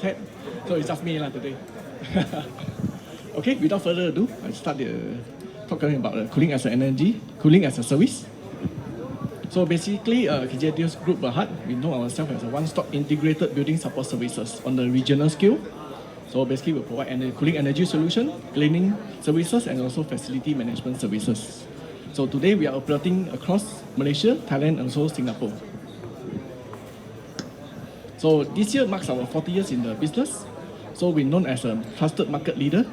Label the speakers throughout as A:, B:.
A: head. So it's just me today. Okay, without further ado, I start talking about cooling as an energy, cooling as a service. So basically, KJTS Group Berhad, we know ourselves as a one-stop integrated building support services on the regional scale. So basically, we provide cooling energy solution, cleaning services, and also facility management services. So today, we are operating across Malaysia, Thailand, and also Singapore. So this year marks our 40 years in the business. So we're known as a trusted market leader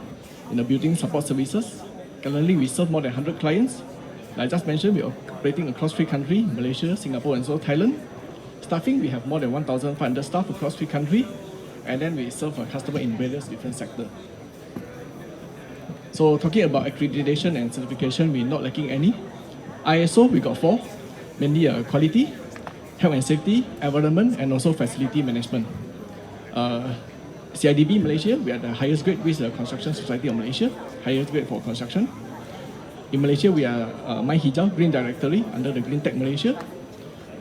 A: in the building support services. Currently, we serve more than 100 clients. Like I just mentioned, we're operating across 3 countries, Malaysia, Singapore, and so Thailand. Staffing, we have more than 1,500 staff across 3 countries. And then we serve our customer in various different sectors. So talking about accreditation and certification, we're not lacking any. ISO, we got 4, mainly quality, health and safety, environment, and also facility management. CIDB Malaysia, we are the highest grade with the Construction Society of Malaysia, highest grade for construction. In Malaysia, we are My Hijau Green Directory under the Green Tech Malaysia.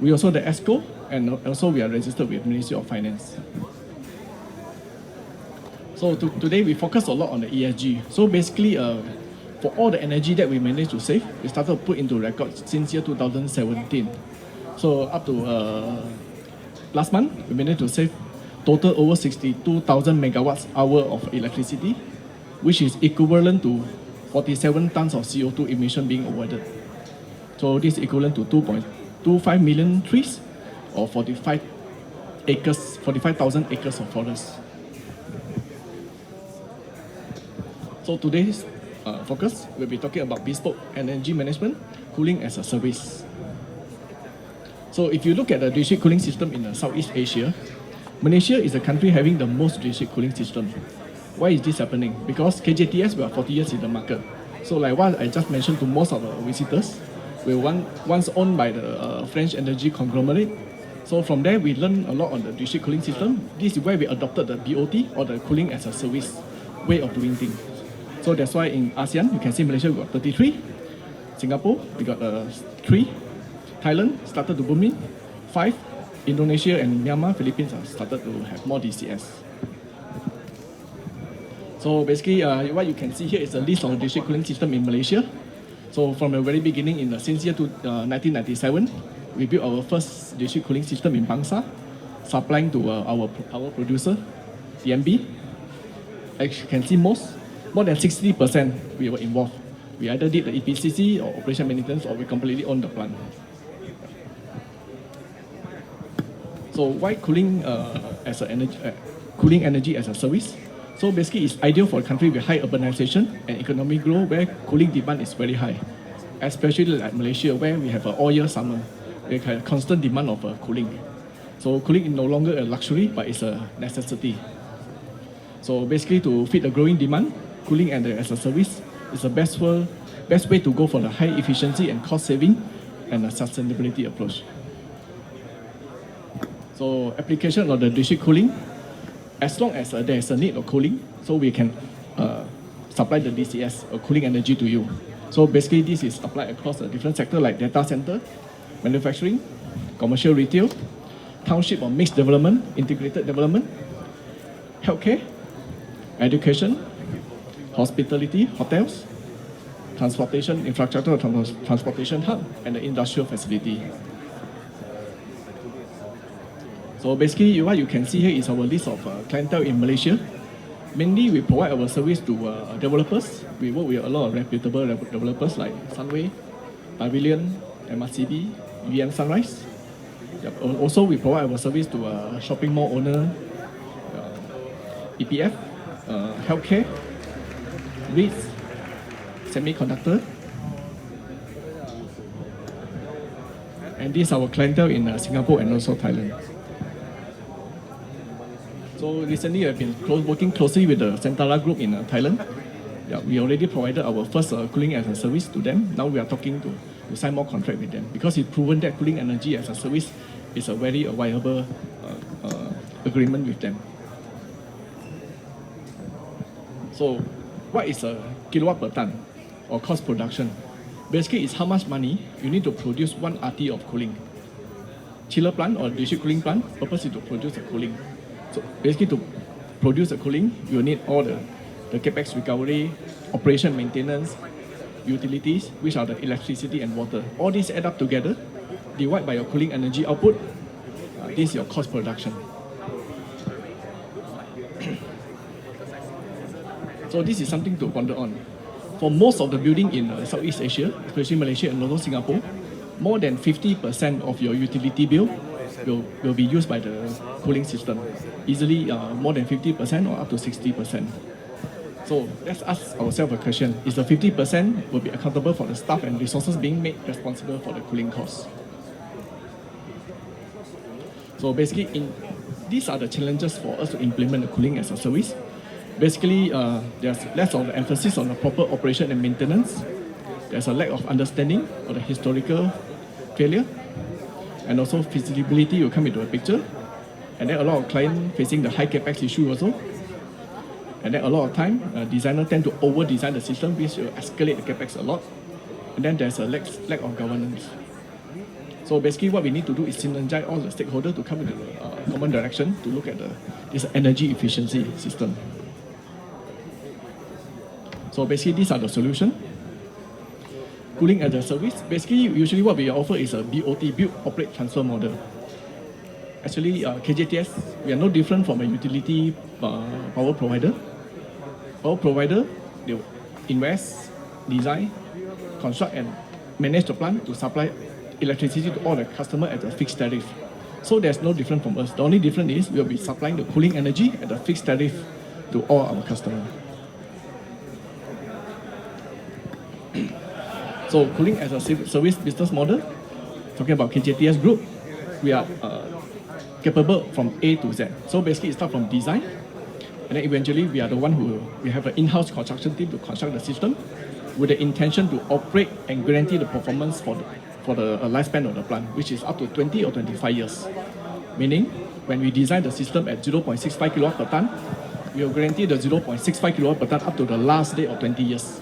A: We also the ESCO, and also we are registered with Ministry of Finance. So today we focus a lot on the ESG. So basically, for all the energy that we managed to save, we started to put into records since year 2017. So up to last month, we managed to save total over 62,000 megawatts hour of electricity, which is equivalent to 47 tons of CO2 emission being avoided. So this is equivalent to 2.25 million trees or 45,000 acres of forest. So today's focus, we'll be talking about bespoke energy management, cooling as a service. So if you look at the district cooling system in Southeast Asia, Malaysia is the country having the most district cooling system. Why is this happening? Because KJTS, we are 40 years in the market. So like what I just mentioned to most of our visitors, we were once owned by the French energy conglomerate. So from there, we learned a lot on the district cooling system. This is where we adopted the BOT or the cooling as a service way of doing things. So that's why in ASEAN, you can see Malaysia, we got 33. Singapore, we got 3. Thailand started to boom in, 5. Indonesia and Myanmar, Philippines have started to have more DCS. So basically, what you can see here is a list of the district cooling system in Malaysia. So from the very beginning, since year 1997, we built our first district cooling system in Bangsa, supplying to our power producer, TMB. As you can see, more than 60% we were involved. We either did the EPCC or operation maintenance, or we completely owned the plant. So why cooling cooling energy as a service? So basically, it's ideal for a country with high urbanization and economic growth where cooling demand is very high, especially like Malaysia, where we have an all-year summer. We have a constant demand of cooling. So cooling is no longer a luxury, but it's a necessity. So basically, to fit the growing demand, cooling as a service is the best way to go for the high efficiency and cost saving and a sustainability approach. So application of the district cooling, as long as there is a need of cooling, so we can supply the DCS or cooling energy to you. So basically, this is applied across a different sector like data center, manufacturing, commercial retail, township or mixed development, integrated development, healthcare, education, hospitality, hotels, transportation infrastructure, transportation hub, and the industrial facility. So basically, what you can see here is our list of clientele in Malaysia. Mainly, we provide our service to developers. We work with a lot of reputable developers like Sunway, Pavilion, MRCB, UM Sunrise. Yep. Also, we provide our service to shopping mall owner, EPF, healthcare, REITs, semiconductor. And this is our clientele in Singapore and also Thailand. So recently, I've been working closely with the Sentara Group in Thailand. Yeah, we already provided our first cooling as a service to them. Now we are talking to sign more contract with them because it's proven that cooling energy as a service is a very viable agreement with them. So what is a kilowatt per ton or cost production? Basically, it's how much money you need to produce 1 RT of cooling. Chiller plant or district cooling plant, purpose is to produce the cooling. So basically to produce the cooling, you will need all the capex recovery, operation maintenance, utilities, which are the electricity and water. All these add up together, divide by your cooling energy output. This is your cost production. So this is something to ponder on. For most of the building in Southeast Asia, especially Malaysia and also Singapore, more than 50% of your utility bill will be used by the cooling system. Easily more than 50% or up to 60%. So let's ask ourselves a question. Is the 50% will be accountable for the staff and resources being made responsible for the cooling costs? So basically, these are the challenges for us to implement the cooling as a service. Basically, there's less of the emphasis on the proper operation and maintenance. There's a lack of understanding of the historical failure, and also feasibility will come into the picture. And then a lot of clients facing the high capex issue also. And then a lot of time, designers tend to over-design the system, which will escalate the capex a lot. And then there's a lack of governance. So basically, what we need to do is synergize all the stakeholders to come into a common direction to look at this energy efficiency system. So basically, these are the solutions. Cooling as a service. Basically, usually what we offer is a BOT, build, operate, transfer model. Actually, KJTS, we are no different from a utility power provider. Power provider, they invest, design, construct, and manage the plant to supply electricity to all the customers at a fixed tariff. So there's no different from us. The only difference is we'll be supplying the cooling energy at a fixed tariff to all our customers. So cooling as a service business model, talking about KJTS group, we are capable from A to Z. So basically it starts from design, and then eventually we are the one we have an in-house construction team to construct the system with the intention to operate and guarantee the performance for the lifespan of the plant, which is up to 20 or 25 years. Meaning, when we design the system at 0.65 kilowatt per ton, we will guarantee the 0.65 kilowatt per ton up to the last day of 20 years.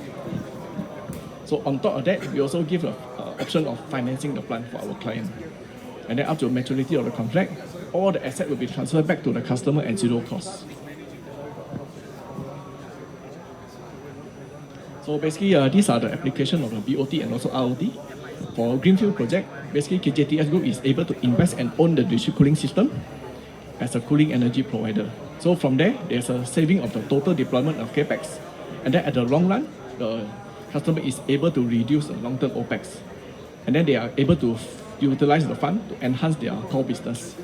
A: So on top of that, we also give an option of financing the plant for our client. And then up to maturity of the contract, all the asset will be transferred back to the customer at zero cost. So basically, these are the application of the BOT and also ROT. For Greenfield project, basically KJTS Group is able to invest and own the district cooling system as a cooling energy provider. So from there, there's a saving of the total deployment of capex. And then at the long run, the customer is able to reduce the long-term OPEX. And then they are able to utilize the fund to enhance their core business.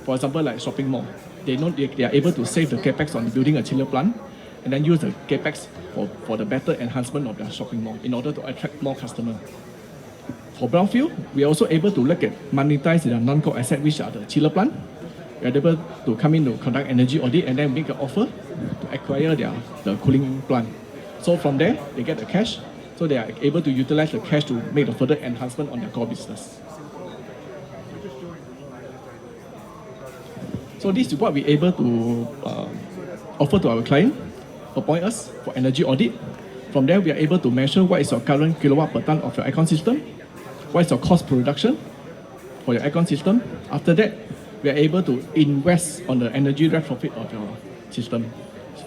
A: For example, like shopping mall, they know they are able to save the capex on building a chiller plant and then use the capex for the better enhancement of their shopping mall in order to attract more customers. For brownfield, we are also able to look at monetize their non-core asset, which are the chiller plant. We are able to come in to conduct energy audit and then make an offer to acquire the cooling plant. So from there, they get the cash, so they are able to utilize the cash to make the further enhancement on their core business. So this is what we're able to offer to our client, appoint us for energy audit. From there, we are able to measure what is your current kilowatt per ton of your aircon system, what is your cost production for your aircon system. After that, we are able to invest on the energy retrofit of your system.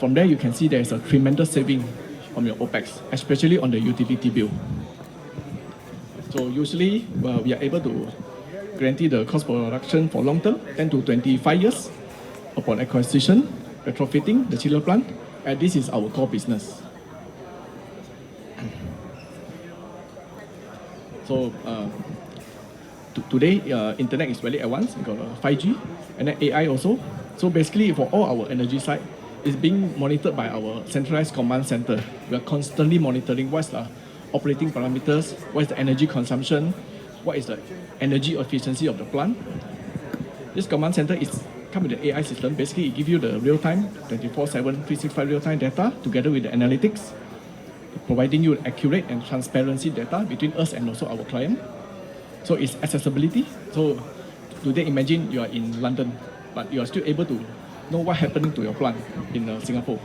A: From there, you can see there is a tremendous saving on your OPEX, especially on the utility bill. So usually, we are able to guarantee the cost production for long term, 10 to 25 years, upon acquisition, retrofitting the chiller plant, and this is our core business. So today, internet is very advanced. We got 5G and then AI also. So basically, for all our energy side, it's being monitored by our centralized command center. We are constantly monitoring what's the operating parameters, what is the energy consumption, what is the energy efficiency of the plant. This command center come with the AI system. Basically, it gives you the real-time, 24/7, 365 real-time data together with the analytics, providing you accurate and transparency data between us and also our client. So it's accessibility. So today, imagine you are in London, but you are still able to know what's happening to your plant in Singapore.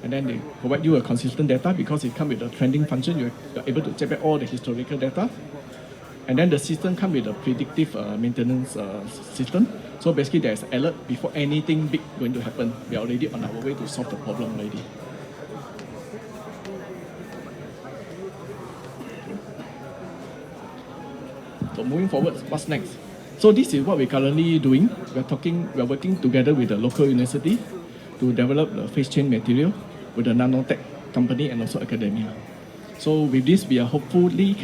A: And then they provide you a consistent data because it comes with a trending function. You're able to check back all the historical data. And then the system comes with a predictive maintenance system. So basically, there's alert before anything big going to happen. We are already on our way to solve the problem already. So moving forward, what's next? So this is what we're currently doing. We're working together with the local university to develop the phase change material with the nanotech company and also academia. So with this, we are hopefully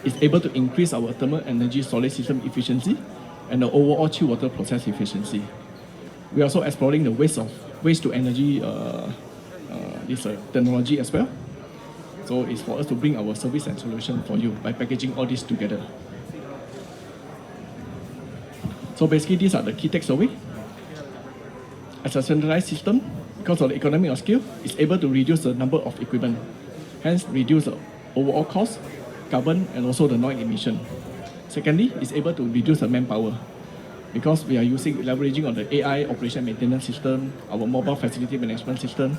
A: is able to increase our thermal energy storage system efficiency and the overall chill water process efficiency. We are also exploring the waste to energy technology as well. So it's for us to bring our service and solution for you by packaging all this together. So basically, these are the key takeaways. As a centralized system, because of the economy of scale, it's able to reduce the number of equipment, hence reduce the overall cost, carbon, and also the noise emission. Secondly, it's able to reduce the manpower, because we are leveraging on the AI operation maintenance system, our mobile facility management system.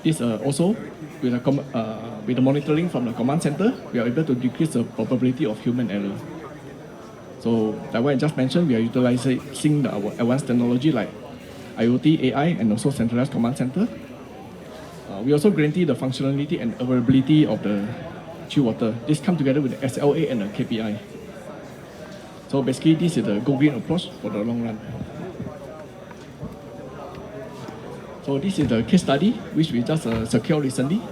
A: This also, with the monitoring from the command center, we are able to decrease the probability of human error. So, like what I just mentioned, we are utilizing our advanced technology like IoT, AI, and also centralized command center. We also guarantee the functionality and availability of the chill water. This comes together with the SLA and the KPI. So basically, this is the go green approach for the long run. So this is the case study which we just secured recently.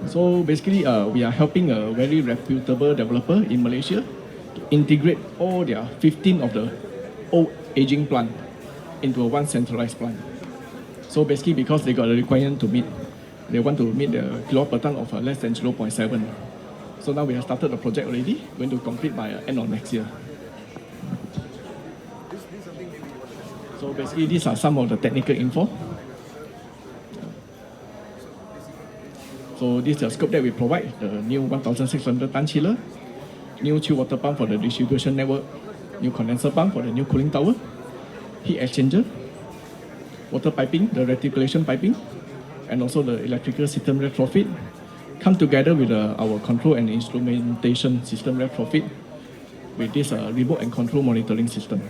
A: So basically, we are helping a very reputable developer in Malaysia to integrate all their 15 of the old aging plant into one centralized plant. So basically, because they got a requirement to meet, they want to meet the kilowatt per ton of less than 0.7. So now we have started the project already, going to complete by end of next year. So basically, these are some of the technical info. So this is the scope that we provide, the new 1,600 ton chiller, new chill water pump for the distribution network, new condenser pump for the new cooling tower, heat exchanger, water piping, the reticulation piping, and also the electrical system retrofit, come together with our control and instrumentation system retrofit with this remote and control monitoring system.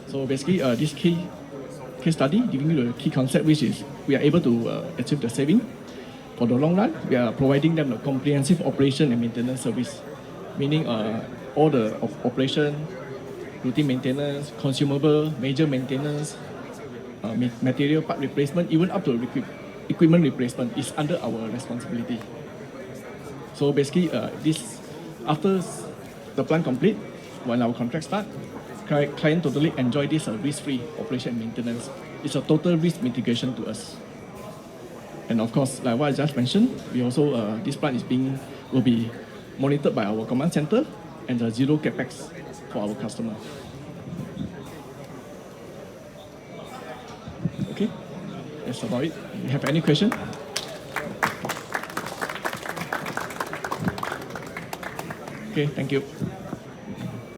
A: So basically, this case study giving you the key concept, which is we are able to achieve the saving. For the long run, we are providing them a comprehensive operation and maintenance service, meaning all the operation, routine maintenance, consumable, major maintenance, material part replacement, even up to equipment replacement is under our responsibility. So basically, this after the plant complete, when our contract start, client totally enjoy this risk-free operation and maintenance. It's a total risk mitigation to us. And of course, like what I just mentioned, we also this plant will be monitored by our command center and the zero capex for our customer. Okay, that's about it. You have any question? Okay, thank you.